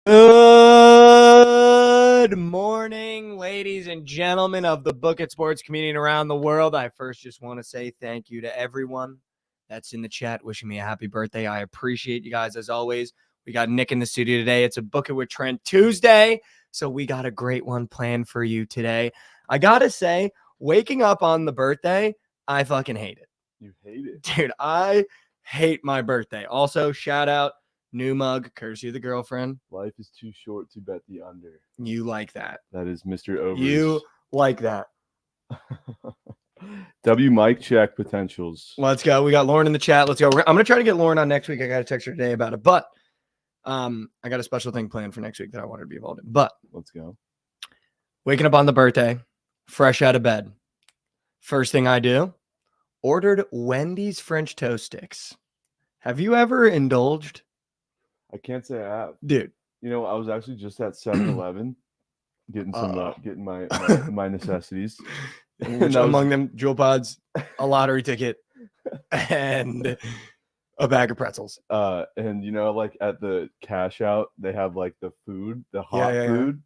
Good morning, ladies and gentlemen of the Book It Sports community and around the world. I first just want to say thank you to everyone that's in the chat wishing me a happy birthday. I appreciate you guys as always. We got Nick in the studio today. It's a Book It with Trent Tuesday, so we got a great one planned for you today. I got to say, waking up on the birthday, I fucking hate it. You hate it? Dude, I hate my birthday. Also, shout out. New mug, courtesy of the girlfriend. Life is too short to bet the under. You like that. That is Mr. Overs. You like that. W Mike check potentials. Let's go. We got Lauren in the chat. Let's go. I'm going to try to get Lauren on next week. I got a text her today about it. But I got a special thing planned for next week that I wanted to be involved in. But let's go. Waking up on the birthday, fresh out of bed. First thing I do, ordered Wendy's French toast sticks. Have you ever indulged? I can't say I have. Dude. You know, I was actually just at 7-Eleven getting some getting my necessities. Which among them, Jewel Pods, a lottery ticket, and a bag of pretzels. And you know, like at the cash out, they have like the food, the hot food,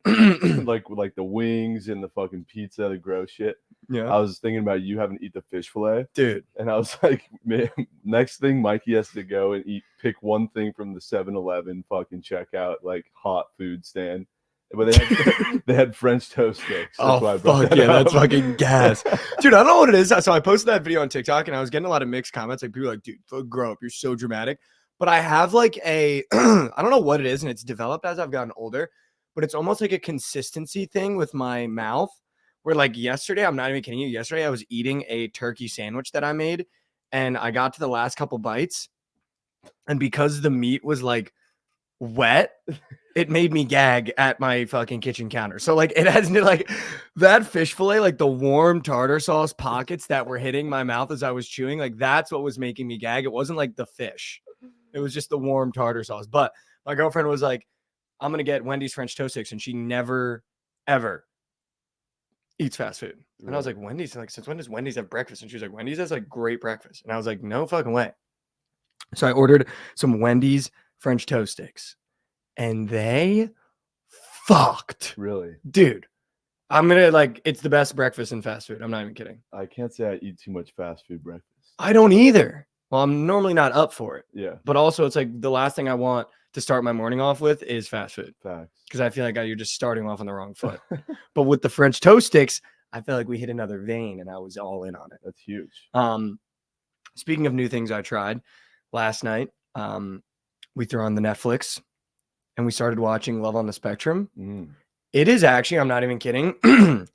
like the wings and the fucking pizza, the gross shit. Yeah. I was thinking about you having to eat the fish fillet, dude. And I was like, man, next thing Mikey has to go and pick one thing from the 7-Eleven fucking checkout, like hot food stand. But they had French toast sticks. That's why I brought that up. That's fucking gas. Dude, I don't know what it is. So I posted that video on TikTok and I was getting a lot of mixed comments. Like people were like, dude, grow up. You're so dramatic. But I have like I don't know what it is. And it's developed as I've gotten older, but it's almost like a consistency thing with my mouth where like yesterday, I'm not even kidding you. Yesterday I was eating a turkey sandwich that I made and I got to the last couple bites. And because the meat was like wet, it made me gag at my fucking kitchen counter. So like it has like that fish fillet, like the warm tartar sauce pockets that were hitting my mouth as I was chewing, like that's what was making me gag. It wasn't like the fish. It was just the warm tartar sauce. But my girlfriend was like, I'm going to get Wendy's French toast sticks. And she never, ever eats fast food. And I was like, Wendy's? Like, since when does Wendy's have breakfast? And she was like, Wendy's has like great breakfast. And I was like, no fucking way. So I ordered some Wendy's French toast sticks. And they fucked. Really? Dude, I'm going to like, it's the best breakfast in fast food. I'm not even kidding. I can't say I eat too much fast food breakfast. I don't either. Well, I'm normally not up for it. Yeah. But also it's like the last thing I want to start my morning off with is fast food. Facts. Because I feel like you're just starting off on the wrong foot. But with the French toast sticks, I feel like we hit another vein and I was all in on it. That's huge. Speaking of new things I tried last night, we threw on the Netflix and we started watching Love on the Spectrum. It is actually, I'm not even kidding,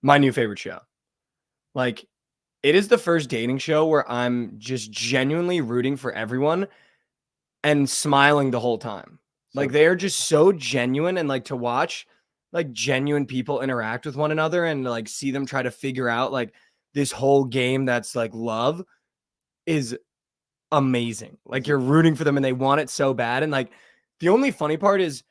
my new favorite show. Like, it is the first dating show where I'm just genuinely rooting for everyone and smiling the whole time. Like, they are just so genuine, and like to watch like genuine people interact with one another and like see them try to figure out like this whole game that's like love is amazing. Like, you're rooting for them and they want it so bad. And like, the only funny part is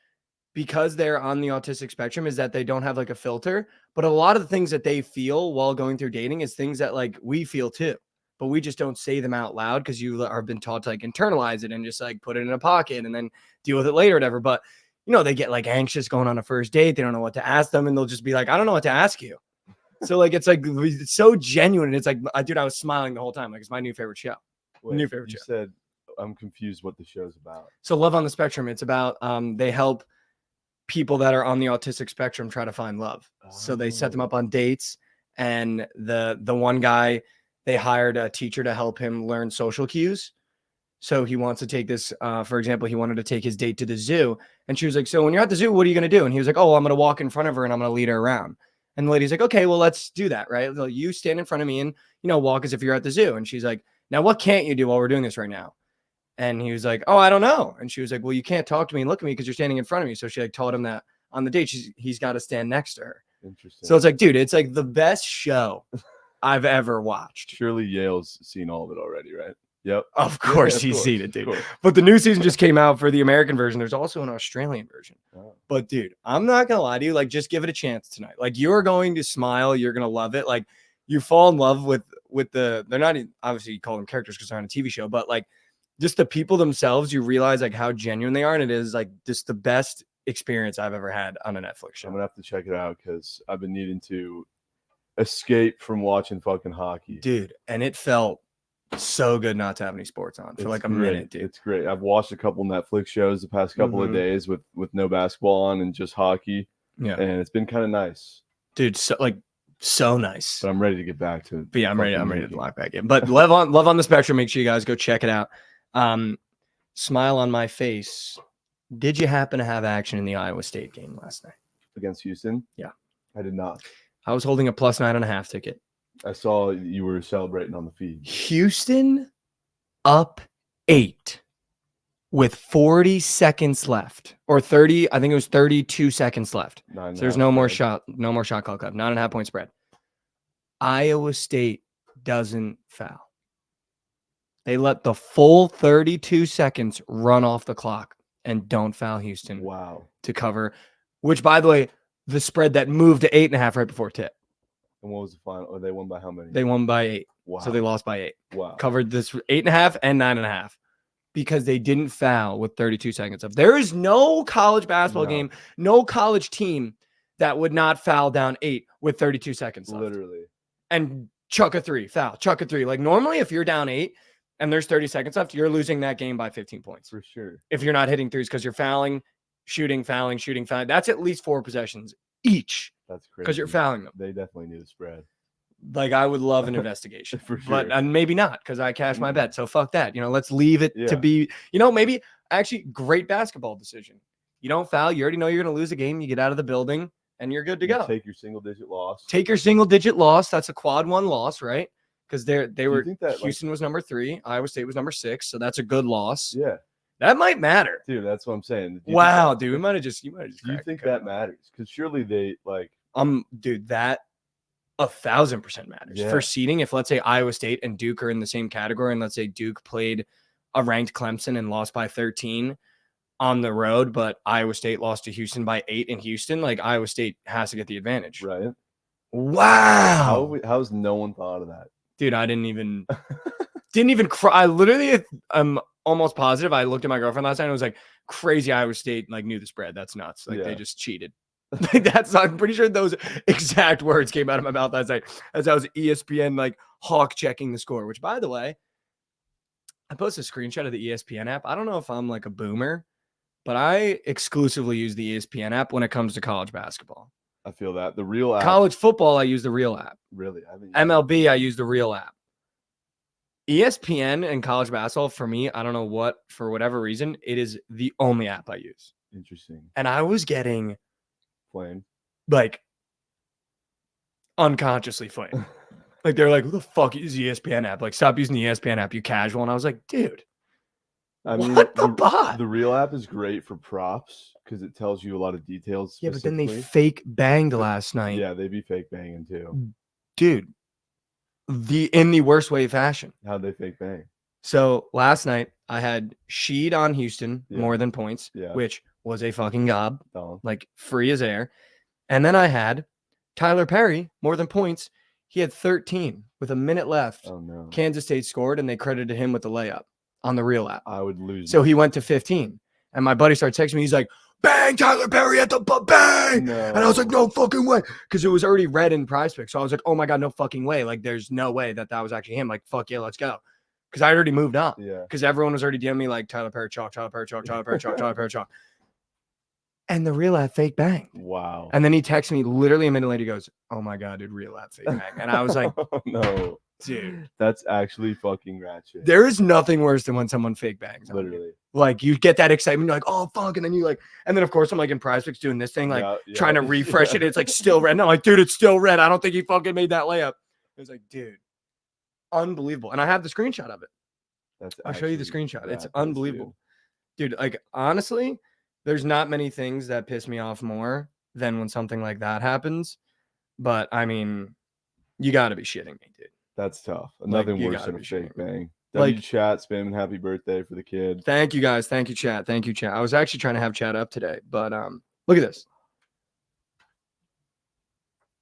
because they're on the autistic spectrum is that they don't have like a filter, but a lot of the things that they feel while going through dating is things that like we feel too, but we just don't say them out loud because you are been taught to like internalize it and just like put it in a pocket and then deal with it later or whatever. But you know, they get like anxious going on a first date. They don't know what to ask them and they'll just be like, I don't know what to ask you. So like, it's like, it's so genuine. And it's like, dude, I was smiling the whole time. Like, it's my new favorite show. You said, I'm confused what the show's about. So Love on the Spectrum, it's about they help people that are on the autistic spectrum try to find love. So they set them up on dates, and the one guy, they hired a teacher to help him learn social cues. So he wants to take this, for example, he wanted to take his date to the zoo, and she was like, so when you're at the zoo, what are you going to do? And he was like, oh, I'm going to walk in front of her and I'm going to lead her around. And the lady's like, okay, well, let's do that. Right. You stand in front of me and, you know, walk as if you're at the zoo. And she's like, now what can't you do while we're doing this right now? And he was like, oh, I don't know. And she was like, well, you can't talk to me and look at me because you're standing in front of me. So she like taught him that on the date, he's got to stand next to her. Interesting. So it's like, dude, it's like the best show I've ever watched. Surely Yale's seen all of it already, right? Yep. Of course he's seen it, dude. But the new season just came out for the American version. There's also an Australian version. Oh. But dude, I'm not going to lie to you. Like, just give it a chance tonight. Like, you're going to smile. You're going to love it. Like, you fall in love with they're not, obviously you call them characters because they're on a TV show, but like just the people themselves, you realize like how genuine they are. And it is like just the best experience I've ever had on a Netflix show. I'm gonna have to check it out because I've been needing to escape from watching fucking hockey. Dude, and it felt so good not to have any sports on for like a minute, dude. It's great. I've watched a couple Netflix shows the past couple of days with no basketball on and just hockey. Yeah. And it's been kind of nice. Dude, so nice. But I'm ready to get back to it. But yeah, I'm ready to lock back in. But Love on the Spectrum, make sure you guys go check it out. Smile on my face. Did you happen to have action in the Iowa State game last night? Against Houston? Yeah. I did not. I was holding a +9.5 ticket. I saw you were celebrating on the feed. Houston up 8 with 40 seconds left, or 30. I think it was 32 seconds left. So there's no more shot clock left. 9.5 point spread. Iowa State doesn't foul. They let the full 32 seconds run off the clock and don't foul Houston. Wow. To cover, which, by the way, the spread that moved to 8.5 right before tip. And what was the final? Or they won by how many? They won by 8. Wow. So they lost by 8. Wow. Covered this 8.5 and 9.5 because they didn't foul with 32 seconds left. There is no college basketball game, no college team that would not foul down 8 with 32 seconds left. Literally. And chuck a 3, foul, chuck a 3. Like normally, if you're down 8 and there's 30 seconds left, you're losing that game by 15 points. For sure. If you're not hitting threes because you're fouling, shooting, fouling, shooting, fouling. That's at least 4 possessions each. That's crazy. Because you're fouling them. They definitely knew the spread. Like, I would love an investigation. For sure. But and maybe not because I cashed my bet. So fuck that. Let's leave it to be, maybe actually great basketball decision. You don't foul. You already know you're going to lose a game. You get out of the building and you're good to go. Take your single-digit loss. Take your single-digit loss. That's a quad 1 loss, right? Because Houston was number 3. Iowa State was number 6. So that's a good loss. Yeah. That might matter. Dude, that's what I'm saying. Wow, dude. You might have just do you think that matters? Because surely they dude, that 1,000% matters. Yeah. For seeding. If let's say Iowa State and Duke are in the same category, and let's say Duke played a ranked Clemson and lost by 13 on the road, but Iowa State lost to Houston by 8 in Houston, like Iowa State has to get the advantage. Right. Wow. How's no one thought of that? Dude, I didn't even cry. I literally am almost positive. I looked at my girlfriend last night and it was like, crazy Iowa State knew the spread. That's nuts. They just cheated. I'm pretty sure those exact words came out of my mouth last night as I was ESPN hawk checking the score, which, by the way, I posted a screenshot of the ESPN app. I don't know if I'm a boomer, but I exclusively use the ESPN app when it comes to college basketball. I feel that. The real app. College football, I use the real app. Really? MLB, I use the real app. ESPN and college basketball, for me, I don't know for whatever reason, it is the only app I use. Interesting. And I was getting flamed. Unconsciously flamed. They're like, who the fuck is the ESPN app? Stop using the ESPN app, you casual. And I was like, dude, what the bot? The real app is great for props because it tells you a lot of details. Yeah, but then they fake banged last night. Yeah, they be fake banging too. Dude, in the worst way fashion. How'd they fake bang? So last night I had Sheed on Houston more than points, which was a fucking gob, free as air. And then I had Tyler Perry more than points. He had 13 with a minute left. Oh no! Kansas State scored and they credited him with the layup on the real app. I would lose. So he went to 15, and my buddy started texting me. He's like, "Bang, Tyler Perry at the bang!" No. And I was like, "No fucking way," because it was already red in Prize Picks. So I was like, "Oh my god, no fucking way!" There's no way that was actually him. Fuck yeah, let's go. Because I already moved on. Yeah. Because everyone was already DMing me Tyler Perry chalk, Tyler Perry chalk, Tyler Perry chalk, Tyler Perry chalk. And the real app fake bang. Wow. And then he texted me literally a minute later. He goes, "Oh my god, dude, real app fake bang." And I was like, oh, no, dude, that's actually fucking ratchet. There is nothing worse than when someone fake bangs. Literally. You get that excitement. You're like, "Oh fuck," and then you and then of course I'm in Prize Picks doing this thing, trying to refresh it. It's still red. And I'm like, dude, it's still red. I don't think he fucking made that layup. It was like, dude, unbelievable. And I have the screenshot of it. I'll show you the screenshot. It's unbelievable. Dude, honestly, there's not many things that piss me off more than when something like that happens. But I mean, you got to be shitting me, dude. That's tough. Nothing worse than a fake bang. Chat spamming happy birthday for the kid. Thank you guys. Thank you, chat. Thank you, chat. I was actually trying to have chat up today, but look at this.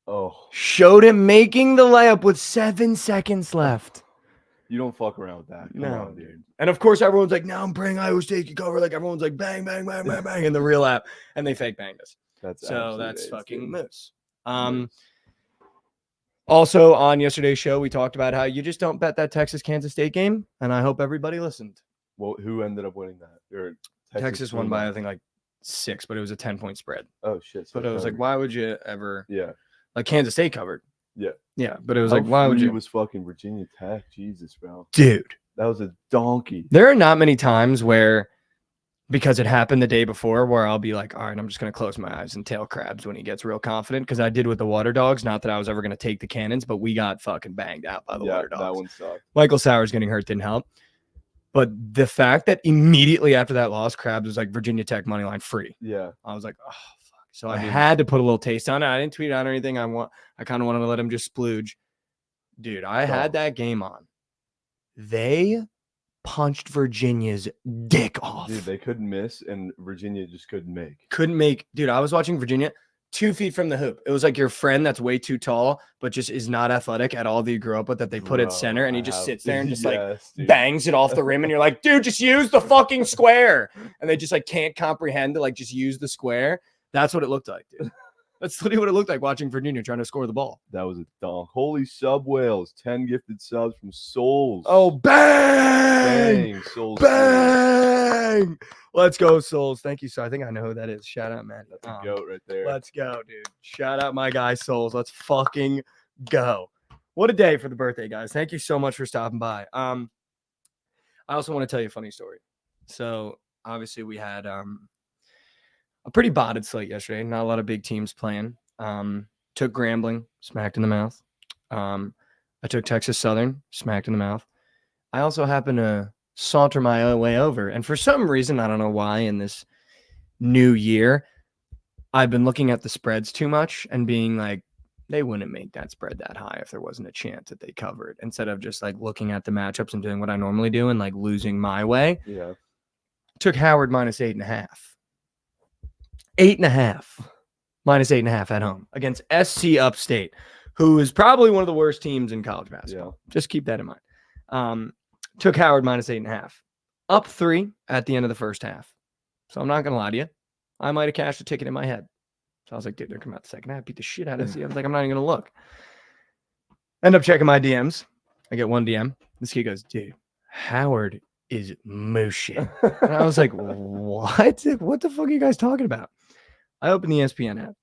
Oh. Showed him making the layup with 7 seconds left. You don't fuck around with that. Come No, on, dude. And of course, everyone's like, "No, I'm praying Iowa State can cover." Like everyone's like, "Bang, bang, bang, bang, bang," in the real app, and they fake banged us. That's Fucking dude. moose. Also on yesterday's show, we talked about how you just don't bet that Texas-Kansas State game, and I hope everybody listened. Well, who ended up winning that? Or Texas won by I think like 6, but it was a 10-point spread. Oh shit! So but it was like, why would you ever? Yeah. Like Kansas State covered. Yeah, but it was like, why would you? It was fucking Virginia Tech, Jesus, bro. Dude, that was a donkey. There are not many times where, because it happened the day before, where I'll be like, all right, I'm just gonna close my eyes and tail crabs when he gets real confident. Because I did with the Water Dogs. Not that I was ever gonna take the Cannons, but we got fucking banged out by the Water Dogs. That one sucked. Michael Sowers getting hurt didn't help. But the fact that immediately after that loss, Krabs was like Virginia Tech money line free. Yeah, I was like, oh fuck. So I had to put a little taste on it. I didn't tweet out or anything. I kind of wanted to let him just splooge. Dude, I had that game on. They punched Virginia's dick off. Dude, they couldn't miss, and Virginia just couldn't make. Dude, I was watching Virginia 2 feet from the hoop. It was like your friend that's way too tall, but just is not athletic at all that you grew up with, that they put at center, and he just sits there and just bangs it off the rim, and you're like, dude, just use the fucking square. And they just like can't comprehend to like just use the square. That's what it looked like, dude. That's literally what it looked like watching Virginia trying to score the ball. That was a donk. Holy sub whales. 10 gifted subs from Souls. Oh, bang! Souls. Bang! Let's go, Souls. Thank you, sir. I think I know who that is. Shout out, man. That's a goat right there. Let's go, dude. Shout out my guy, Souls. Let's fucking go. What a day for the birthday, guys. Thank you so much for stopping by. I also want to tell you a funny story. So, obviously, we had a pretty botted slate yesterday. Not a lot of big teams playing. Took Grambling, smacked in the mouth. I took Texas Southern, smacked in the mouth. I also happened to saunter my way over. And for some reason, I don't know why, in this new year, I've been looking at the spreads too much and being like, they wouldn't make that spread that high if there wasn't a chance that they covered, instead of just like looking at the matchups and doing what I normally do and like losing my way. Yeah. Took Howard minus 8.5. 8.5. Minus 8.5 at home against SC Upstate, who is probably one of the worst teams in college basketball. Yeah. Just keep that in mind. Took Howard minus 8.5. Up 3 at the end of the first half. So I'm not going to lie to you. I might have cashed a ticket in my head. So I was like, dude, they're coming out the second half. Beat the shit out of SC. I was like, I'm not even going to look. End up checking my DMs. I get one DM. This kid goes, dude, Howard is moose shit. And I was like, what? What the fuck are you guys talking about? I opened the ESPN app.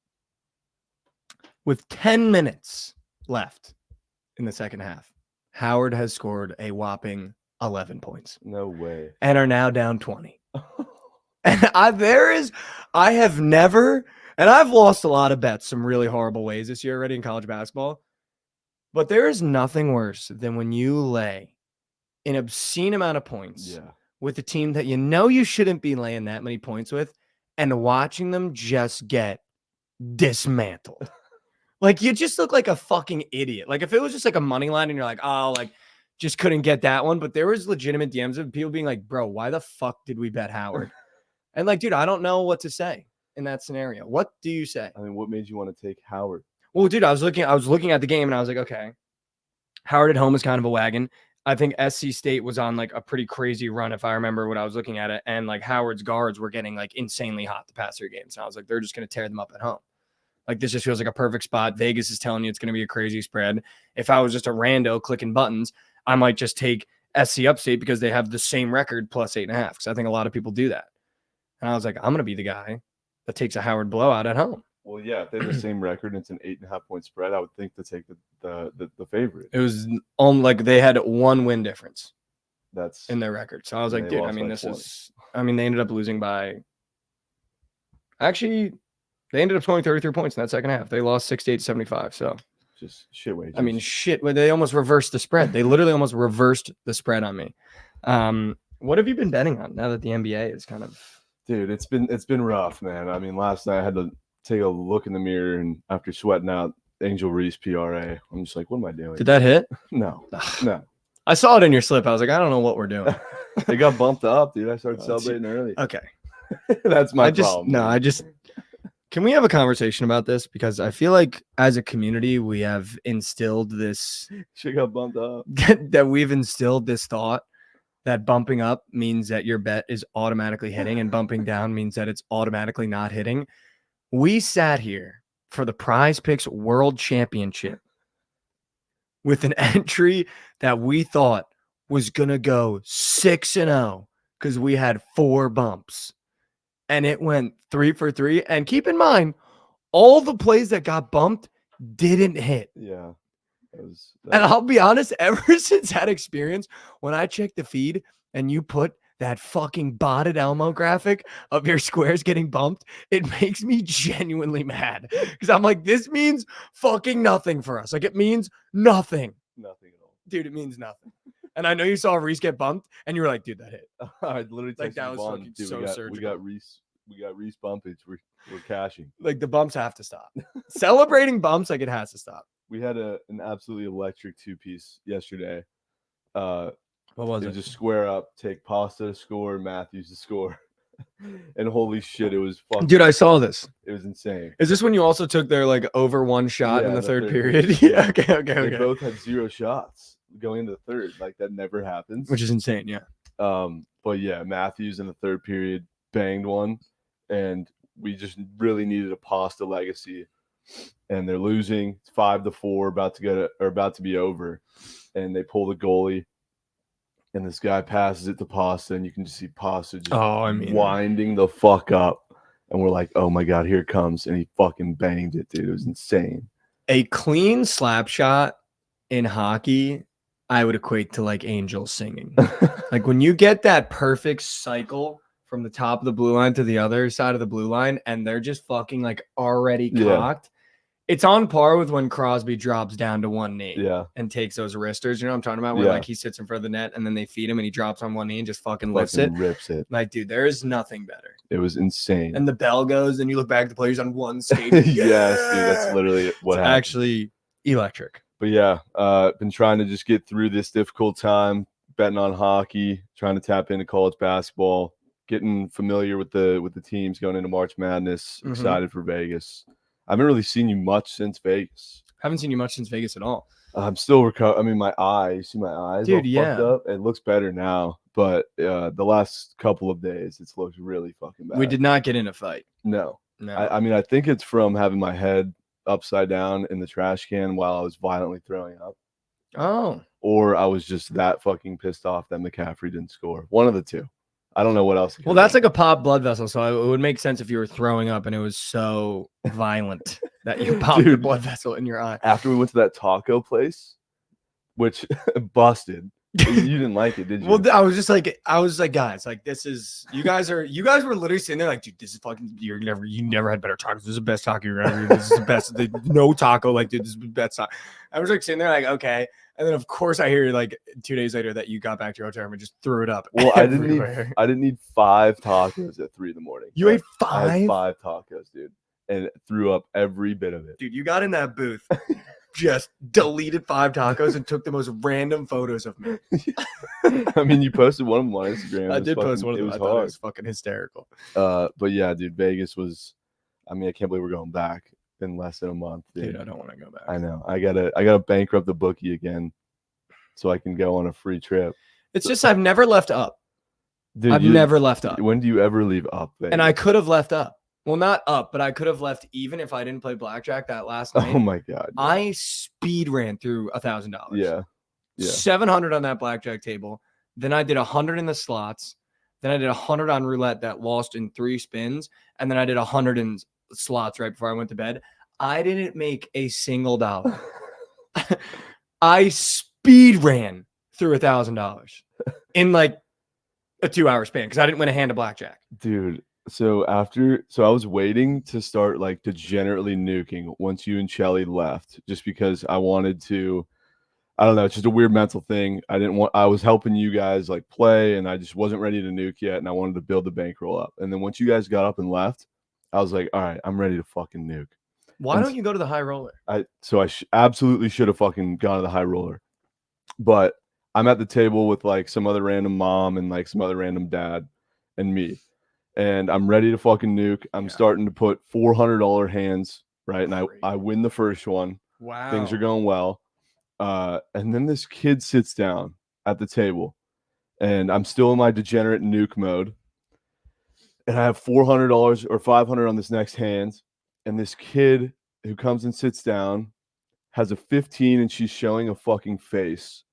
With 10 minutes left in the second half, Howard has scored a whopping 11 points. No way. And are now down 20. And I have never, and I've lost a lot of bets some really horrible ways this year already in college basketball. But there is nothing worse than when you lay an obscene amount of points with a team that you know you shouldn't be laying that many points with, and watching them just get dismantled. Like, you just look like a fucking idiot. Like, if it was just like a money line and you're like, oh, like, just couldn't get that one. But there was legitimate DMs of people being like, bro, why the fuck did we bet Howard? And like, dude, I don't know what to say in that scenario. What do you say? I mean, what made you want to take Howard? Well, dude, I was looking at the game and I was like, okay, Howard at home is kind of a wagon. I think SC State was on like a pretty crazy run, if I remember when I was looking at it. And like Howard's guards were getting like insanely hot the past 3 games. And I was like, they're just going to tear them up at home. Like, this just feels like a perfect spot. Vegas is telling you it's going to be a crazy spread. If I was just a rando clicking buttons, I might just take SC Upstate because they have the same record plus 8.5. Because I think a lot of people do that. And I was like, I'm going to be the guy that takes a Howard blowout at home. Well, yeah, if they have the same record and it's an 8.5 point spread, I would think to take the favorite. It was like they had 1 win difference. That's in their record. So I was like, dude, I mean, they ended up losing by. Actually, they ended up scoring 33 points in that second half. They lost 68-75. So just shit wages. I mean, shit. They almost reversed the spread. They literally almost reversed the spread on me. What have you been betting on now that the NBA is kind of? Dude, it's been rough, man. I mean, last night I had to take a look in the mirror, and after sweating out Angel Reese PRA, I'm just like, what am I doing? Did that hit? No. I saw it in your slip. I was like, I don't know what we're doing. It got bumped up, dude. I started celebrating early. Okay. That's my problem. No, Can we have a conversation about this? Because I feel like as a community, we have instilled this Shit got bumped up. that we've instilled this thought that bumping up means that your bet is automatically hitting and bumping down means that it's automatically not hitting. We sat here for the Prize Picks World Championship with an entry that we thought was going to go 6-0 because we had 4 bumps. And it went 3 for 3. And keep in mind, all the plays that got bumped didn't hit. Yeah. And I'll be honest, ever since that experience, when I check the feed and you put that fucking botted Elmo graphic of your squares getting bumped, it makes me genuinely mad. Because I'm like, this means fucking nothing for us. Like, it means nothing. Nothing at all. Dude, it means nothing. And I know you saw Reese get bumped, and you were like, dude, that hit. I literally like, that was Vaughn, fucking dude, so surgical. we got Reese bumpage. We're cashing. Like, the bumps have to stop. Celebrating bumps, like, it has to stop. We had an absolutely electric 2-piece yesterday. What was it? Just square up, take Pasta to score, Matthews to score. And holy shit, it was fucking. Dude, I saw this. It was insane. Is this when you also took their like over 1 shot in the third period? Yeah. Okay. They both had 0 shots going into the third. Like, that never happens. Which is insane, yeah. But yeah, Matthews in the third period banged one, and we just really needed a Pasta legacy. And they're losing. It's 5-4, about to be over, and they pull the goalie. And this guy passes it to Pasta, and you can just see Pasta just winding the fuck up. And we're like, oh my God, here it comes. And he fucking banged it, dude. It was insane. A clean slap shot in hockey, I would equate to like angels singing. Like when you get that perfect cycle from the top of the blue line to the other side of the blue line, and they're just fucking like already cocked. It's on par with when Crosby drops down to one knee and takes those wristers. You know what I'm talking about? Where like he sits in front of the net and then they feed him and he drops on one knee and just fucking lifts it. Rips it. Like, dude, there is nothing better. It was insane. And the bell goes and you look back at the players on one skate. Yes, dude, that's literally what happened. Actually electric. But yeah, been trying to just get through this difficult time, betting on hockey, trying to tap into college basketball, getting familiar with the teams going into March Madness, excited for Vegas. I haven't really seen you much since Vegas. Haven't seen you much since Vegas at all. I'm still recovering. I mean, my eye. You see my eyes? Dude, all fucked up. It looks better now, but the last couple of days, it's looked really fucking bad. We did not get in a fight. No. I mean, I think it's from having my head upside down in the trash can while I was violently throwing up. Oh. Or I was just that fucking pissed off that McCaffrey didn't score. One of the two. I don't know what else. Well, that's like a popped blood vessel, so it would make sense if you were throwing up and it was so violent that you popped the blood vessel in your eye. After we went to that taco place, which busted. You didn't like it, did you? Well, I was like, guys, like this is you guys were literally sitting there like, dude, this is fucking you never had better tacos. This is the best taco you're ever. This is the best. No taco, like, dude, this is the best taco. I was like sitting there like, okay. And then of course I hear like 2 days later that you got back to your hotel room and just threw it up. Well, I didn't need 5 tacos at 3 a.m. You ate 5? I had 5 tacos, dude, and threw up every bit of it. Dude, you got in that booth, just deleted 5 tacos and took the most random photos of me. I mean, you posted one of them on Instagram. I did post one of them. I thought it was fucking hysterical. But yeah, dude, Vegas was. I mean, I can't believe we're going back in less than a month. Dude, I don't want to go back. I know. I gotta bankrupt the bookie again, so I can go on a free trip. It's just I've never left up. Dude, I've never left up. When do you ever leave up? Vegas? And I could have left up. Well, not up, but I could have left even if I didn't play blackjack that last night. Oh my God. I speed ran through $1,000. Yeah. 700 on that blackjack table. Then I did 100 in the slots. Then I did 100 on roulette that lost in 3 spins. And then I did 100 in slots right before I went to bed. I didn't make a single dollar. I speed ran through $1,000 in like a 2-hour span because I didn't win a hand of blackjack. Dude. So I was waiting to start like degenerately nuking once you and Shelly left, just because I wanted to. I don't know. It's just a weird mental thing. I was helping you guys like play, and I just wasn't ready to nuke yet, and I wanted to build the bankroll up. And then once you guys got up and left, I was like, all right, I'm ready to fucking nuke. Why don't you go to the high roller? I absolutely should have fucking gone to the high roller, but I'm at the table with like some other random mom and like some other random dad and me. and I'm ready to fucking nuke. I'm Yeah. starting to put $400 hands, right? And Great. I win the first one. Wow. Things are going well. And then this kid sits down at the table, and I'm still in my degenerate nuke mode. And I have $400 or $500 on this next hand. And this kid who comes and sits down has a 15, and she's showing a fucking face,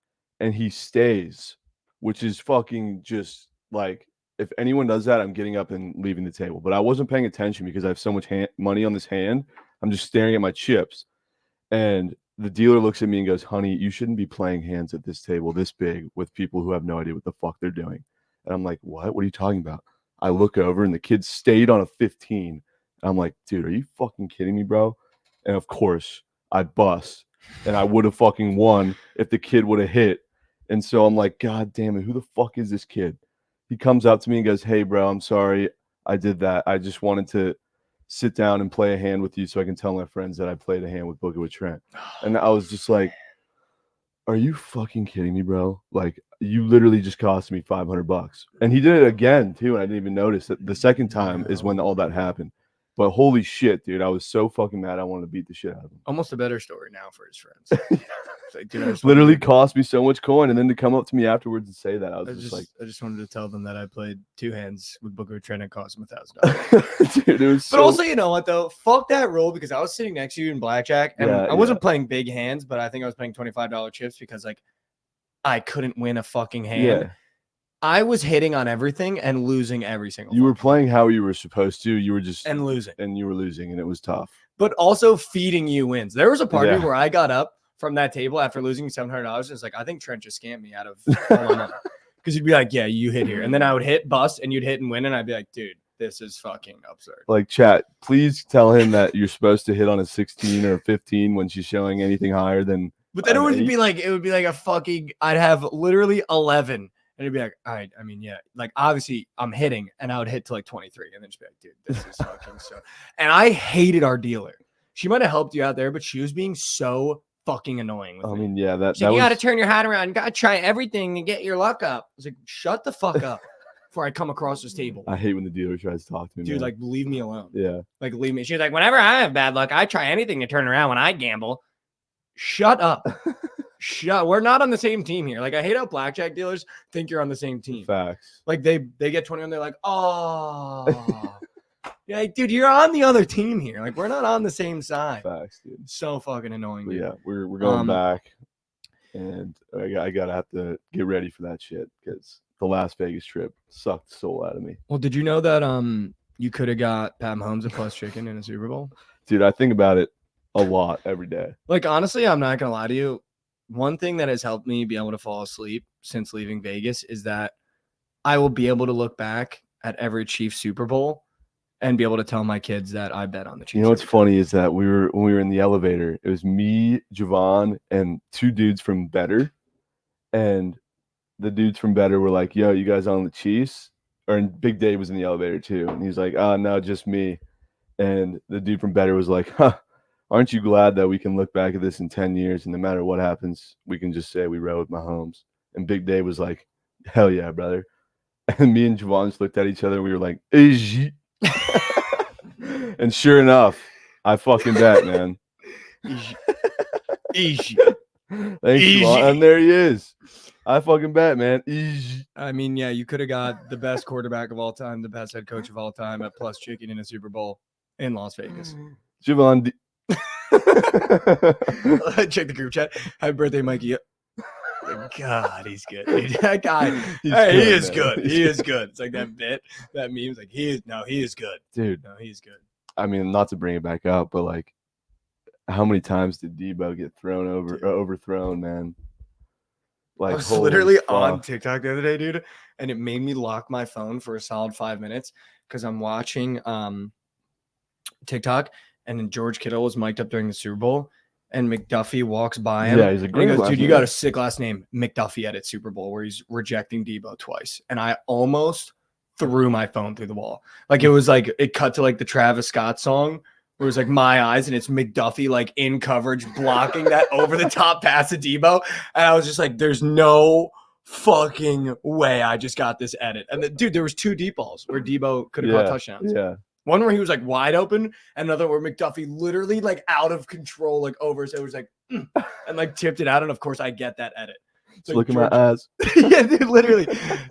and he stays, which is fucking just like, if anyone does that, I'm getting up and leaving the table. But I wasn't paying attention because I have so much money on this hand. I'm just staring at my chips. And the dealer looks at me and goes, honey, you shouldn't be playing hands at this table this big with people who have no idea what the fuck they're doing. And I'm like, what? What are you talking about? I look over and the kid stayed on a 15. I'm like, dude, are you fucking kidding me, bro? And of course, I bust. And I would have fucking won if the kid would have hit. And so I'm like, God damn it, who the fuck is this kid? He comes up to me and goes, hey, bro, I'm sorry I did that. I just wanted to sit down and play a hand with you so I can tell my friends that I played a hand with Booker with Trent. And I was just like, are you fucking kidding me, bro? Like, you literally just cost me $500. And he did it again, too, and I didn't even notice it. The second time is when all that happened. But holy shit, dude, I was so fucking mad. I wanted to beat the shit out of him. Almost a better story now for his friends. It's like, dude, literally cost me so much coin, and then to come up to me afterwards and say that, I was just like, I just wanted to tell them that I played 2 hands with Booker Trent and cost him $1,000. dude, it was. But also, you know what though? Fuck that rule, because I was sitting next to you in blackjack, and I wasn't playing big hands, but I think I was playing $25 chips because like I couldn't win a fucking hand. Yeah. I was hitting on everything and losing every single. You were playing how you were supposed to. You were just and losing, and you were losing, and it was tough. But also feeding you wins. There was a part of me where I got up from that table after losing $700. And it's like, I think Trent just scammed me out of all my money. Because you'd be like, yeah, you hit here, and then I would hit bust, and you'd hit and win, and I'd be like, dude, this is fucking absurd. Like, chat, please tell him that you're supposed to hit on a 16 or a 15 when she's showing anything higher than. But then it would be like a fucking. I'd have literally 11. And it'd be like, all right, I mean, yeah, like obviously I'm hitting, and I would hit to like 23, and then just be like, dude, this is fucking so. And I hated our dealer. She might have helped you out there, but she was being so fucking annoying with me. I mean, yeah, that you got to turn your hat around. You got to try everything and get your luck up. I was like, shut the fuck up before I come across this table. I hate when the dealer tries to talk to me. Dude, man. like, leave me alone. Yeah. Like, leave me. She's like, whenever I have bad luck, I try anything to turn around when I gamble. Shut up. We're not on the same team here. Like, I hate how blackjack dealers think you're on the same team. Facts. Like, they get 21, they're like, oh. Yeah, like, dude, you're on the other team here. Like, we're not on the same side. Facts, dude. So fucking annoying. But yeah, we're going back, and I gotta have to get ready for that shit because the Las Vegas trip sucked the soul out of me. Well, did you know that you could have got Pat Mahomes a plus chicken in a Super Bowl? Dude, I think about it a lot every day. Like, honestly, I'm not gonna lie to you. One thing that has helped me be able to fall asleep since leaving Vegas is that I will be able to look back at every Chiefs Super Bowl and be able to tell my kids that I bet on the Chiefs. You know what's funny is that when we were in the elevator, it was me, Javon, and 2 dudes from Better. And the dudes from Better were like, yo, you guys on the Chiefs? And Big Dave was in the elevator too. And he's like, oh, no, just me. And the dude from Better was like, huh, aren't you glad that we can look back at this in 10 years and no matter what happens, we can just say we rode Mahomes? And Big Dave was like, hell yeah, brother. And me and Javon just looked at each other and we were like, Easy. And sure enough, I fucking bet, man. Easy. Thanks, Javon. And there he is. I fucking bet, man. Easy. I mean, yeah, you could have got the best quarterback of all time, the best head coach of all time at plus chicken in a Super Bowl in Las Vegas. Javon. Check the group chat. Happy birthday, Mikey. God, he's good. Dude. That guy, he is good. He is good. It's like that bit, that meme. It's like he is good. Dude. No, he's good. I mean, not to bring it back up, but like, how many times did Debo get overthrown, man? Like, I was literally on TikTok the other day, dude, and it made me lock my phone for a solid 5 minutes because I'm watching TikTok, and then George Kittle was mic'd up during the Super Bowl, and McDuffie walks by him. Yeah, he's a great. He goes, dude, you got a sick last name, McDuffie at Super Bowl, where he's rejecting Debo twice, and I almost threw my phone through the wall. Like, it was like it cut to like the Travis Scott song. Where it was like my eyes, and it's McDuffie like in coverage blocking that over the top pass to Debo. And I was just like, there's no fucking way I just got this edit. And dude, there was 2 deep balls where Debo could have caught touchdowns. Yeah. One where he was like wide open, and another where McDuffie literally like out of control, like over. So it was like, and like tipped it out. And of course, I get that edit. Like, look at my eyes. Yeah, dude, literally.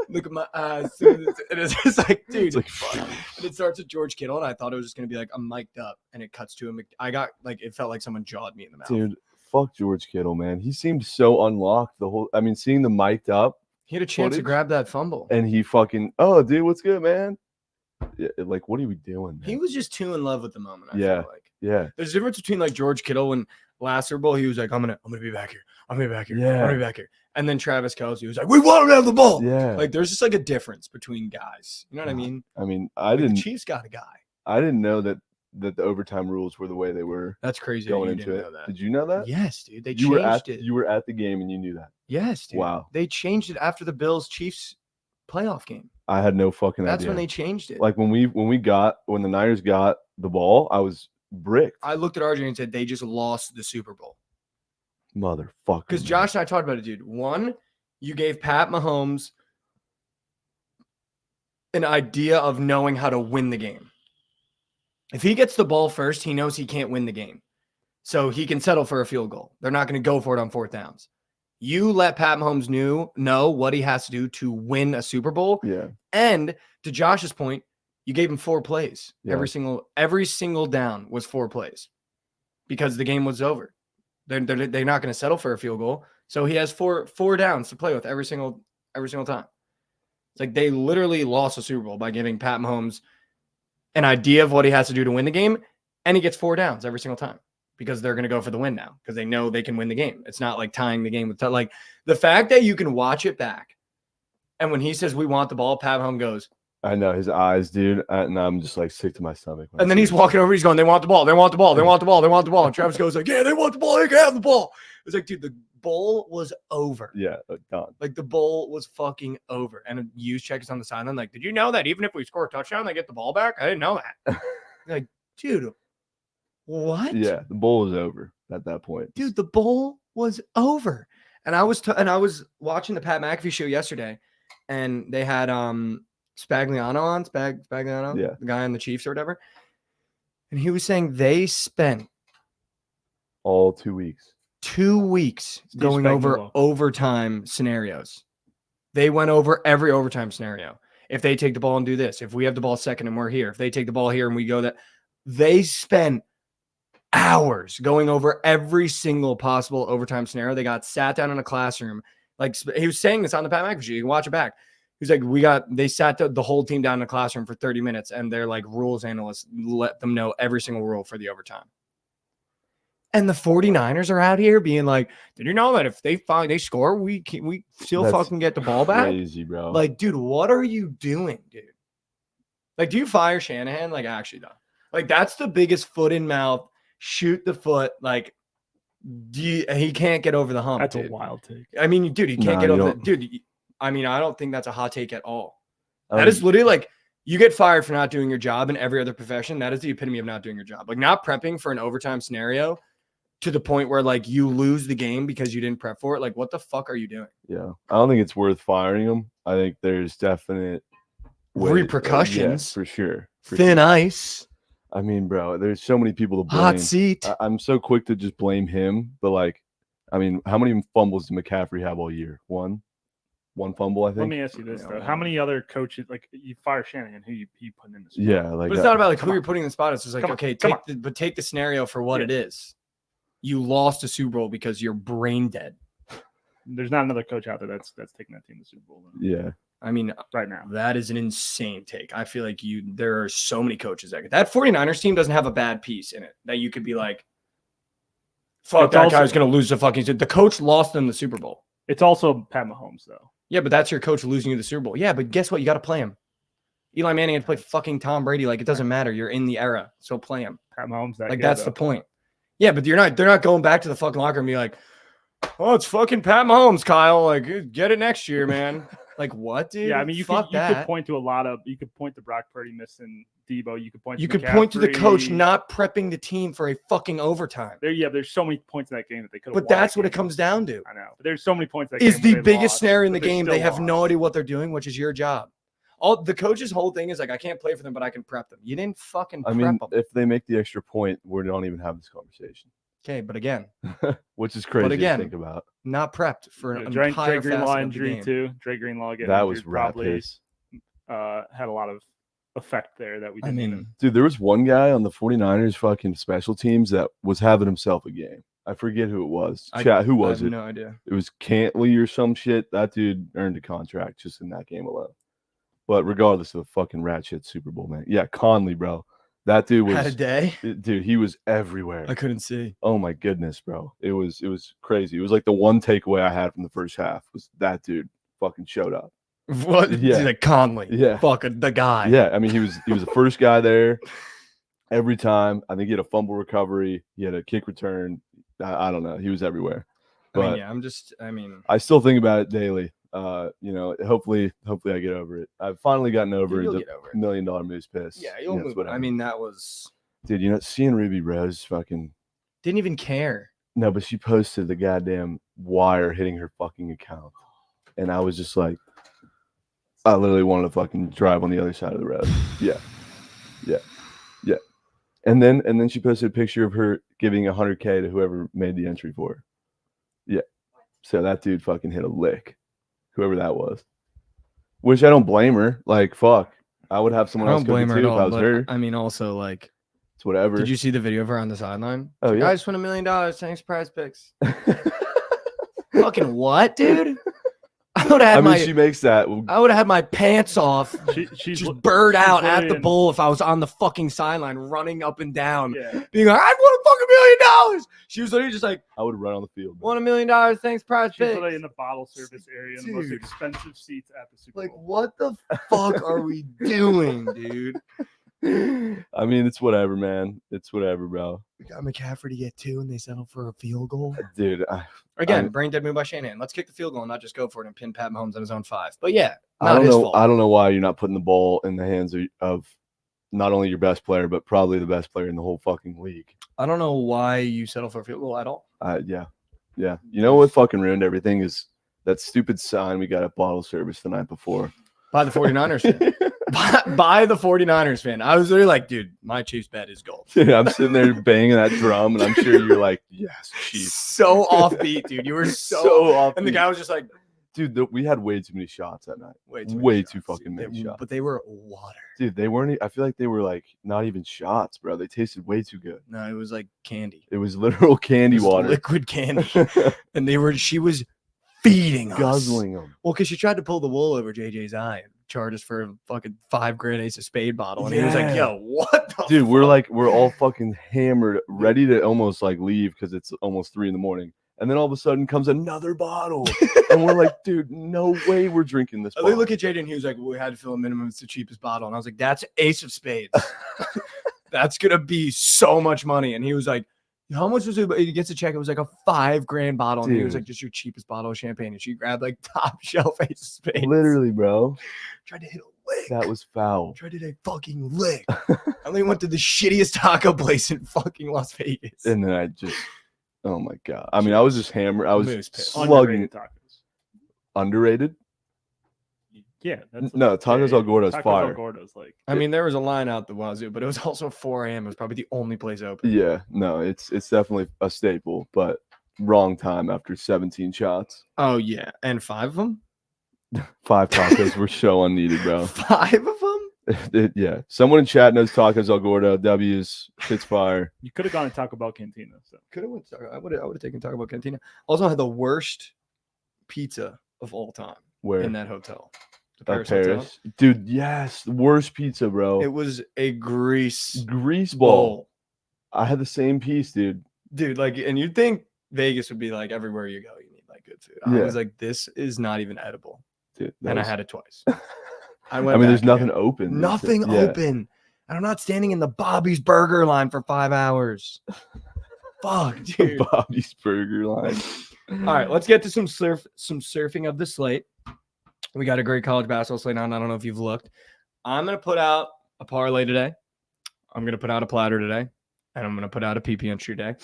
Look at my eyes. And it's just like, dude. It's like, fuck. And it starts with George Kittle, and I thought it was just going to be like, I'm mic'd up. And it cuts to him. I got like, it felt like someone jawed me in the mouth. Dude, fuck George Kittle, man. He seemed so unlocked the whole. I mean, seeing the mic'd up. He had a chance to grab that fumble. And he fucking, oh, dude, what's good, man? Yeah, like, what are we doing, man? He was just too in love with the moment, I feel like. Yeah. There's a difference between like George Kittle and last Super Bowl. He was like, I'm gonna be back here. I'm gonna be back here. Yeah. I'm gonna be back here. And then Travis Kelce was like, we want him to have the ball. Yeah. Like there's just like a difference between guys. You know what I mean? I mean, The Chiefs got a guy. I didn't know that the overtime rules were the way they were. That's crazy. Going you into didn't it. know that. Did you know that? Yes, dude. They You changed it. You were at the game and you knew that. Yes, dude. Wow. They changed it after the Bills Chiefs playoff game. I had no fucking That's idea. when they changed it. Like when the Niners got the ball, I was bricked. I looked at RJ and said they just lost the Super Bowl. Motherfucker. Because Josh and I talked about it, dude. One, you gave Pat Mahomes an idea of knowing how to win the game. If he gets the ball first, he knows he can't win the game. So he can settle for a field goal. They're not going to go for it on 4th downs. You let Pat Mahomes know what he has to do to win a Super Bowl. Yeah. And to Josh's point, you gave him 4 plays. Yeah. Every single down was 4 plays because the game was over. They're not going to settle for a field goal. So he has four downs to play with every single time. It's like they literally lost a Super Bowl by giving Pat Mahomes an idea of what he has to do to win the game, and he gets 4 downs every single time because they're going to go for the win now because they know they can win the game. It's not like tying the game with like the fact that you can watch it back. And when he says we want the ball, Pat Mahomes goes, I know his eyes, dude, and I'm just like sick to my stomach. And then he's walking over, he's going, they want the ball, they want the ball, they want the ball, they want the ball. And Travis goes like, yeah, they want the ball, they can have the ball. It's like, dude, the bowl was over. Yeah, done. Like the bowl was fucking over. And a use check is on the sideline. Like, did you know that even if we score a touchdown, they get the ball back? I didn't know that. Like, dude, what? Yeah, the bowl was over at that point. Dude, the bowl was over. And I was watching the Pat McAfee show yesterday, and they had Spagliano on, Spagliano, Yeah. the guy on the Chiefs or whatever. And he was saying they spent all 2 weeks. 2 weeks going over Spagnuolo. overtime scenarios. They went over every overtime scenario. If they take the ball and do this, if we have the ball second and we're here, if they take the ball here and we go that, they spent hours going over every single possible overtime scenario. They got sat down in a classroom. Like he was saying this on the Pat McAfee show. You can watch it back. He's like, they sat the whole team down in a classroom for 30 minutes and they're like rules analysts let them know every single rule for the overtime. And the 49ers are out here being like, did you know that if they score, we still fucking get the ball back? Crazy, bro. Like, dude, what are you doing, dude? Like, do you fire Shanahan? Like, actually, though. Like, that's the biggest foot in mouth, shoot the foot. Like, he can't get over the hump. That's dude. a wild take. I mean, dude, he can't get you over don't- the dude. I mean, I don't think that's a hot take at all. That is literally like you get fired for not doing your job in every other profession. That is the epitome of not doing your job. Like not prepping for an overtime scenario to the point where like you lose the game because you didn't prep for it. Like, what the fuck are you doing? Yeah, I don't think it's worth firing him. I think there's definite Repercussions. for sure. Thin ice, I mean, bro, there's so many people to blame. hot seat. I'm so quick to just blame him, but like, I mean, how many fumbles did McCaffrey have all year? One fumble, I think. Let me ask you this though: how many other coaches, like you fire Shanahan, who you putting in this? Yeah, like But it's not about like who Come you're putting in the spot. It's just like, Come on. okay, Come take the scenario for what Yeah. it is. You lost a Super Bowl because you're brain dead. There's not another coach out there that's taking that team to the Super Bowl Yeah, I mean, right now. that is an insane take. I feel like there are so many coaches that 49ers team doesn't have a bad piece in it that you could be like, fuck, It's that also- guy's going to lose the fucking. The coach lost them the Super Bowl. It's also Pat Mahomes though. Yeah, but that's your coach losing you the Super Bowl. Yeah, but guess what? You got to play him. Eli Manning had to play fucking Tom Brady. Like, it doesn't matter. You're in the era, so play him. Pat Mahomes, that Like, good, that's though. the point. Yeah, but they're not going back to the fucking locker room and be like, oh, it's fucking Pat Mahomes, Kyle. Like, get it next year, man. Like, what, dude? Yeah, I mean, you Fuck could that. point to a lot of. You could point to Brock Purdy missing Debo. You could point. You to could point to the coach McCaffrey. not prepping the team for a fucking overtime. There's so many points in that game that they could have. But that's what it comes down to. I know. But there's so many points that Is game where the they biggest lost, snare in but the game. They still have no lost. idea what they're doing, which is your job. All the coach's whole thing is like, I can't play for them, but I can prep them. You didn't fucking prep them. if they make the extra point, we don't even have this conversation. Okay, but again, Which is crazy again, to think about. not prepped for an Dre entire Greenlaw facet of the injury game. too. Dre Greenlaw getting That injured was rat probably piss. had a lot of effect there that we didn't even. Dude, there was one guy on the 49ers fucking special teams that was having himself a game. I forget who it was. Chat, who was I have it? no idea. It was Cantley or some shit. That dude earned a contract just in that game alone. But regardless of the fucking rat shit Super Bowl, man. Yeah, Conley, bro. That dude Had a was day. dude, he was everywhere. I couldn't see. Oh my goodness, bro. It was crazy. It was like the one takeaway I had from the first half was that dude fucking showed up. What? Yeah. Like Conley. Yeah. Fucking the guy. Yeah, I mean he was the first guy there every time. I think he had a fumble recovery, he had a kick return. I don't know. He was everywhere. But I mean, I still think about it daily. Hopefully I get over it. I've finally gotten over you'll the get over it. $1 million moose piss. Yeah, you'll move. whatever. I mean, that was Dude, seeing Ruby Rose fucking didn't even care. no, but she posted the goddamn wire hitting her fucking account. And I was just like, I literally wanted to fucking drive on the other side of the road. Yeah. And then she posted a picture of her giving $100K to whoever made the entry for her. Yeah. So that dude fucking hit a lick. Whoever that was. Which I don't blame her. Like, fuck. I would have someone I else don't cook blame it her too at if I all. was But her. I mean, also like, It's whatever. did you see the video of her on the sideline? Oh, She's like, yeah. I just won $1 million. Thanks, prize picks. Fucking what, dude? I would have had she makes that. I would have had my pants off, She's just bird out at the literally in- bowl if I was on the fucking sideline, running up and down, Yeah. being like, I won a fucking $1 million. She was literally just like, I would run on the field. won $1 million. Thanks, prize She's picks. literally in the bottle service area, in the most Dude. expensive seats at the Super Like, Bowl. what the fuck are we doing, dude? I mean, it's whatever, man. It's whatever, bro. We got McCaffrey to get 2, and they settled for a field goal. Dude, Again, I- brain dead move by Shanahan. Let's kick the field goal and not just go for it and pin Pat Mahomes on his own 5. But yeah, I not don't his know. fault. I don't know why you're not putting the ball in the hands of not only your best player, but probably the best player in the whole fucking league. I don't know why you settle for a field goal at all. Yeah. You know what fucking ruined everything is that stupid sign we got at bottle service the night before. By the 49ers fan. by the 49ers fan. I was literally like, dude, my Chiefs bet is gold. Dude, I'm sitting there banging that drum, and I'm sure you're like, yes, Chiefs. So offbeat, dude. You were So off. and the guy was just like, dude, we had way too many shots that night. way Way too too fucking many shots. But they were water. Dude, they weren't. I feel like they were like not even shots, bro. They tasted way too good. No, it was like candy. It was literal candy It was water. liquid candy. And she was feeding us. Guzzling them. Well, because she tried to pull the wool over JJ's eye and charge us for a fucking $5 Ace of Spade bottle. And he was like, Yeah. yo, what the Dude, fuck? we're all fucking hammered, ready to almost like leave because it's almost 3 a.m. And then all of a sudden comes another bottle. And we're like, dude, no way we're drinking this They bottle. look at JJ and he was like, well, we had to fill a minimum. It's the cheapest bottle. And I was like, that's Ace of Spades. That's going to be so much money. And he was like, how much was it? He gets a check. It was like a $5,000 bottle. And he was Dude. like, just your cheapest bottle of champagne. And she grabbed like top shelf Ace of Spades. Literally, bro. Tried to hit a lick. That was foul. Tried to hit a fucking lick. I only went to the shittiest taco place in fucking Las Vegas. And then I just, oh my God. I mean, I was just hammered. I was Moose piss. slugging. Underrated tacos. Underrated? Yeah. That's No, Tacos El Gordo's Tacos fire. El Gordo's like. I mean, there was a line out the wazoo, but it was also 4 a.m. It was probably the only place open. Yeah, no, it's definitely a staple, but wrong time after 17 shots. Oh, yeah. And 5 of them? 5 tacos were so unneeded, bro. 5 of them? Yeah. Someone in chat knows Tacos El Gordo. W's, Pittsfire. You could have gone to Taco Bell Cantina. So. Could have went. I would have taken Taco Bell Cantina. Also had the worst pizza of all time Where? in that hotel. The Paris. Hotel. Dude, yes. Worst pizza, bro. It was a grease Grease ball. bowl. I had the same piece, dude. Dude, like, and you'd think Vegas would be like everywhere you go, you need like good food. I Yeah. was like, this is not even edible. Dude, And was- I had it twice. I mean, there's back nothing again. open. Nothing Yeah. open. And I'm not standing in the Bobby's Burger line for 5 hours. Fuck, dude. Bobby's Burger line. All right, let's get to some surfing of the slate. We got a great college basketball slate on. I don't know if you've looked. I'm gonna put out a parlay today. I'm going to put out a platter today. And I'm going to put out a PP entry today.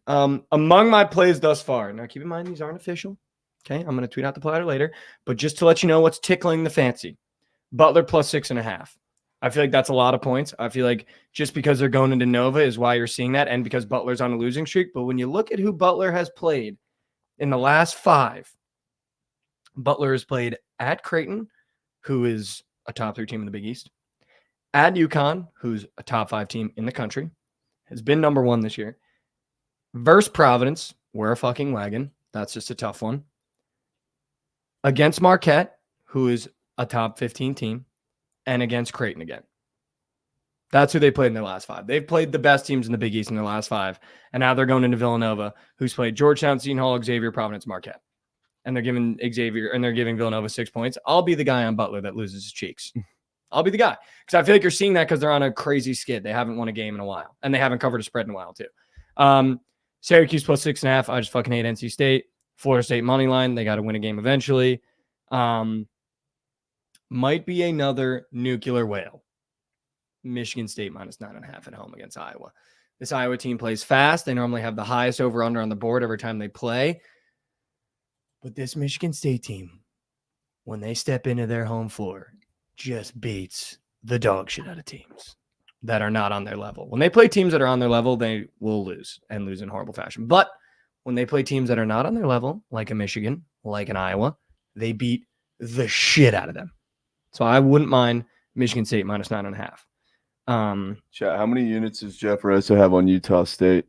Among my plays thus far, now keep in mind these aren't official. Okay, I'm going to tweet out the platter later. But just to let you know what's tickling the fancy. Butler plus 6.5. I feel like that's a lot of points. I feel like just because they're going into Nova is why you're seeing that, and because Butler's on a losing streak. But when you look at who Butler has played in the last 5, Butler has played at Creighton, who is a top 3 team in the Big East, at UConn, who's a top 5 team in the country, has been number 1 this year, versus Providence, we're a fucking wagon. That's just a tough one. Against Marquette, who is a top 15 team, and against Creighton again. That's who they played in their last 5. They've played the best teams in the Big East in their last 5, and now they're going into Villanova, who's played Georgetown, Seton Hall, Xavier, Providence, Marquette. And they're giving Villanova 6 points. I'll be the guy on Butler that loses his cheeks. I'll be the guy. Because I feel like you're seeing that because they're on a crazy skid. They haven't won a game in a while. And they haven't covered a spread in a while, too. Syracuse plus 6.5. I just fucking hate NC State. Florida State money line. They got to win a game eventually. Might be another nuclear whale. Michigan State minus 9.5 at home against Iowa. This Iowa team plays fast. They normally have the highest over-under on the board every time they play. But this Michigan State team, when they step into their home floor, just beats the dog shit out of teams that are not on their level. When they play teams that are on their level, they will lose and lose in horrible fashion. But when they play teams that are not on their level, like a Michigan, like an Iowa, they beat the shit out of them. So I wouldn't mind Michigan State minus 9.5. Chat, how many units does Jeff Rosa have on Utah State?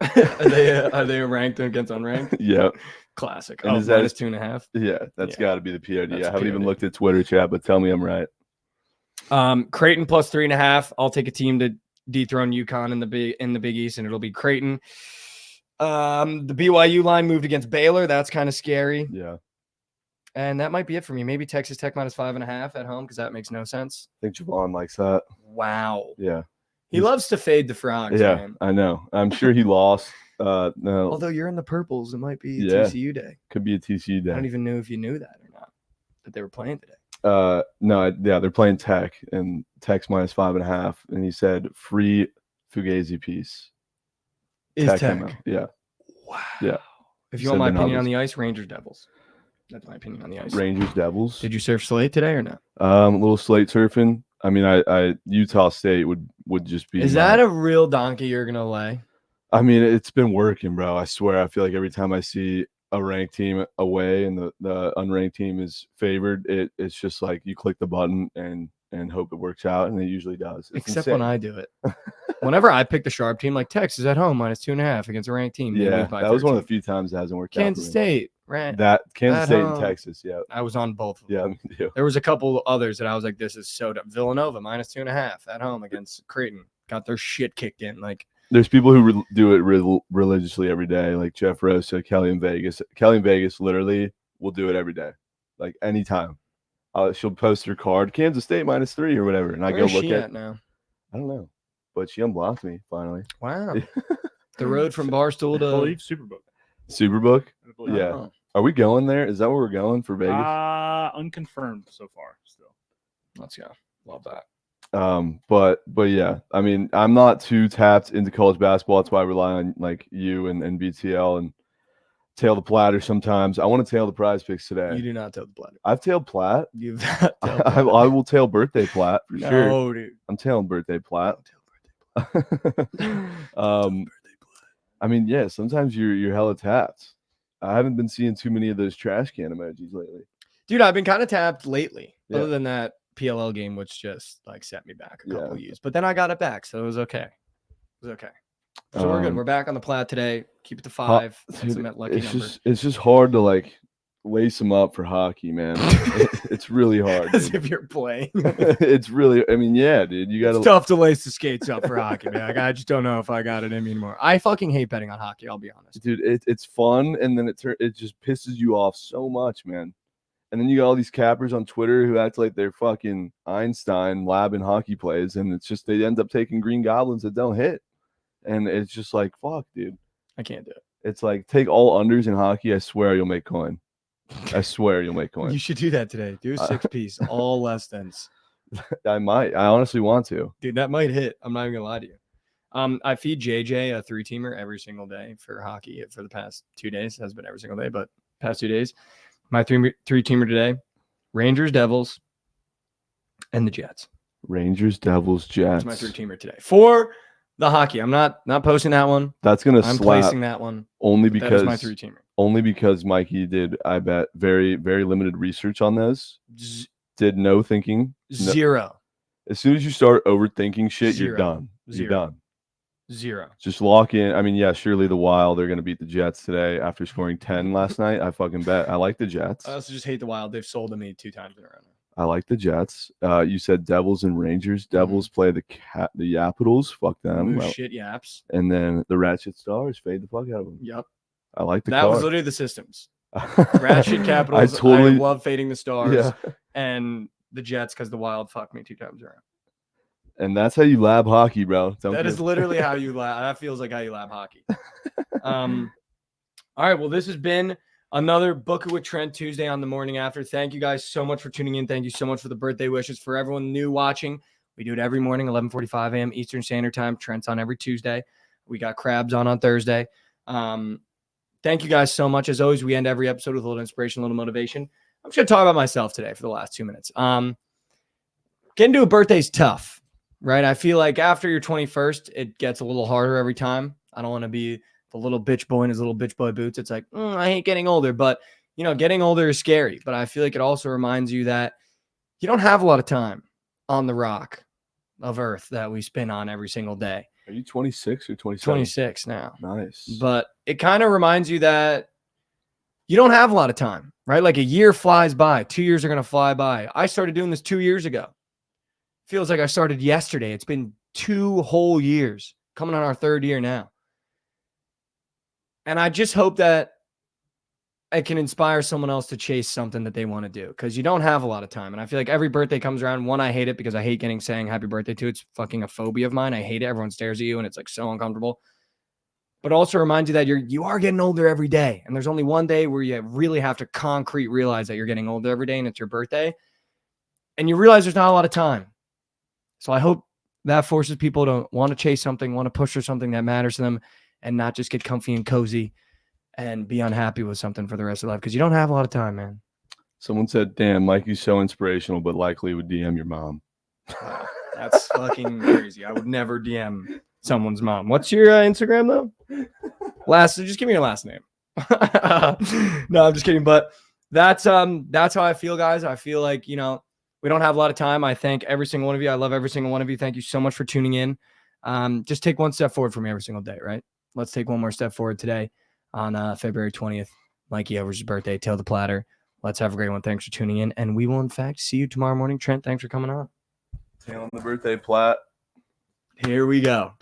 Are they ranked against unranked? Yeah. Classic. And Oh, is that minus 2.5. Yeah, that's got to be the POD. That's I haven't even POD. looked at Twitter, chat, but tell me I'm right. Creighton plus 3.5. I'll take a team to dethrone UConn in the Big East, and it'll be Creighton. The BYU line moved against Baylor. That's kind of scary. Yeah. And that might be it for me. Maybe Texas Tech minus 5.5 at home because that makes no sense. I think Javon likes that. Wow. Yeah. He loves to fade the frogs, Yeah, man. I know. I'm sure he lost. No. Although you're in the purples, it might be a Yeah. TCU day. Could be a TCU day. I don't even know if you knew that or not, that they were playing today. No, yeah, they're playing Tech, and Tech's minus 5.5. And he said free Fugazi piece. Is Tech? came out. Yeah. Wow. Yeah. If He you want said my they're opinion not on the ice, Rangers Devils. That's my opinion on the ice. Rangers Devils. Did you surf Slate today or not? A little slate surfing. I mean, I Utah State would just be. Is that a real donkey you're gonna lay? I mean, it's been working, bro. I swear. I feel like every time I see a ranked team away and the unranked team is favored, it's just like you click the button and hope it works out, and it usually does. It's Except insane. when I do it. Whenever I pick the sharp team, like Texas at home minus 2.5 against a ranked team. they Yeah, lose by that was one of 13. the few times it hasn't worked Kansas out. State, right? That Kansas at State and home. Texas, yeah, I was on both of them. yeah, me too. There was a couple others that I was like, this is so dumb. Villanova minus 2.5 at home against Creighton. Got their shit kicked in. Like, There's people who do it religiously every day, like Jeff Rosa, Kelly in Vegas. Kelly in Vegas literally will do it every day, like anytime. She'll post her card, Kansas State minus 3 or whatever, and I where go is look she at. at now? I don't know, but she unblocked me finally. Wow. The road from Barstool I to believe Superbook. Superbook. I believe. Yeah. Oh, Are we going there? Is that where we're going for Vegas? Unconfirmed so far. Still. let's go. Love that. But yeah, I mean, I'm not too tapped into college basketball. That's why I rely on like you and BTL and tail the platter sometimes. I want to tail the prize picks today. You do not tell the platter. I've tailed Platt. You've I will tail birthday Platt for sure. No, dude. I'm tailing birthday Platt. Don't tell birthday platter. I mean, yeah, sometimes you're hella tapped. I haven't been seeing too many of those trash can emojis lately. Dude, I've been kind of tapped lately. Yeah. Other than that PLL game, which just like set me back a couple Yeah. years. But then I got it back, so it was okay. It was okay. So we're good. We're back on the plat today. Keep it to 5. That's Dude, a met lucky number. it's just hard to like lace them up for hockey, man. It's really hard. As dude. if you're playing. It's really, I mean, yeah, dude, you got It's to. tough to lace the skates up for hockey, man. Like, I just don't know if I got it in me anymore. I fucking hate betting on hockey, I'll be honest. Dude, it's fun, and then it just pisses you off so much, man. And then you got all these cappers on Twitter who act like they're fucking Einstein labbing hockey plays, and it's just they end up taking green goblins that don't hit, and it's just like fuck, dude. I can't do it. It's like take all unders in hockey. I swear you'll make coin. I swear you'll make coin. You should do that today. Do a 6-piece, all less thans. I might. I honestly want to. Dude, that might hit. I'm not even gonna lie to you. I feed JJ a 3-teamer every single day for hockey for the past 2 days. It has been every single day, but past 2 days. My 3-teamer today: Rangers, Devils, and the Jets. Rangers, Devils, Jets. That's my 3-teamer today for the hockey. I'm not posting that one. That's gonna I'm slap placing that one. only That is because my 3-teamer. only because Mikey did, I bet, very, very limited research on this. Did no thinking. No. Zero. As soon as you start overthinking shit, Zero. you're done. You're done. Zero. Just lock in. I mean, yeah, surely the Wild are going to beat the Jets today after scoring 10 last night. I fucking bet. I like the Jets. I also just hate the Wild. They've sold to me 2 times in a row now. I like the Jets. You said Devils and Rangers. Devils play the Capitals. Fuck them. Move shit yaps. And then the Ratchet Stars fade the fuck out of them. Yep. I like the That card. was literally the systems. Ratchet Capitals. I love fading the Stars. Yeah. And the Jets because the Wild fucked me 2 times around. And that's how you lab hockey, bro. That is literally how you lab. That feels like how you lab hockey. All right. Well, this has been another Book It with Trent Tuesday on the morning after. Thank you guys so much for tuning in. Thank you so much for the birthday wishes. For everyone new watching, we do it every morning, 11:45 a.m. Eastern Standard Time. Trent's on every Tuesday. We got Crabs on Thursday. Thank you guys so much. As always, we end every episode with a little inspiration, a little motivation. I'm just going to talk about myself today for the last 2 minutes. Getting to a birthday is tough, right? I feel like after your 21st, it gets a little harder every time. I don't want to be the little bitch boy in his little bitch boy boots. It's like, I hate getting older, but getting older is scary. But I feel like it also reminds you that you don't have a lot of time on the rock of Earth that we spin on every single day. Are you 26 or 27? 26 now. Nice. But it kind of reminds you that you don't have a lot of time, right? Like a year flies by. 2 years are going to fly by. I started doing this 2 years ago. Feels like I started yesterday. It's been 2 whole years, coming on our 3rd year now. And I just hope that I can inspire someone else to chase something that they want to do, because you don't have a lot of time. And I feel like every saying comes around. One, I hate it because I hate saying happy birthday to. It's fucking a phobia of mine. I hate it. Everyone stares at you and it's like so uncomfortable. But also reminds you that you are getting older every day. And there's only one day where you really have to realize that you're getting older every day, and it's your birthday. And you realize there's not a lot of time. So I hope that forces people to want to chase something, want to push for something that matters to them, and not just get comfy and cozy and be unhappy with something for the rest of life, because you don't have a lot of time, man. Someone said, damn, Mikey's so inspirational, but likely would DM your mom. Wow, that's fucking crazy. I would never DM someone's mom. What's your Instagram, though? Just give me your last name. No, I'm just kidding. But that's how I feel, guys. I feel like, we don't have a lot of time. I thank every single one of you. I love every single one of you. Thank you so much for tuning in. Just take one step forward for me every single day, right? Let's take one more step forward today on February 20th. Mikey Over's birthday. Tail the platter. Let's have a great one. Thanks for tuning in. And we will, in fact, see you tomorrow morning. Trent, thanks for coming on. Tail on the birthday plat. Here we go.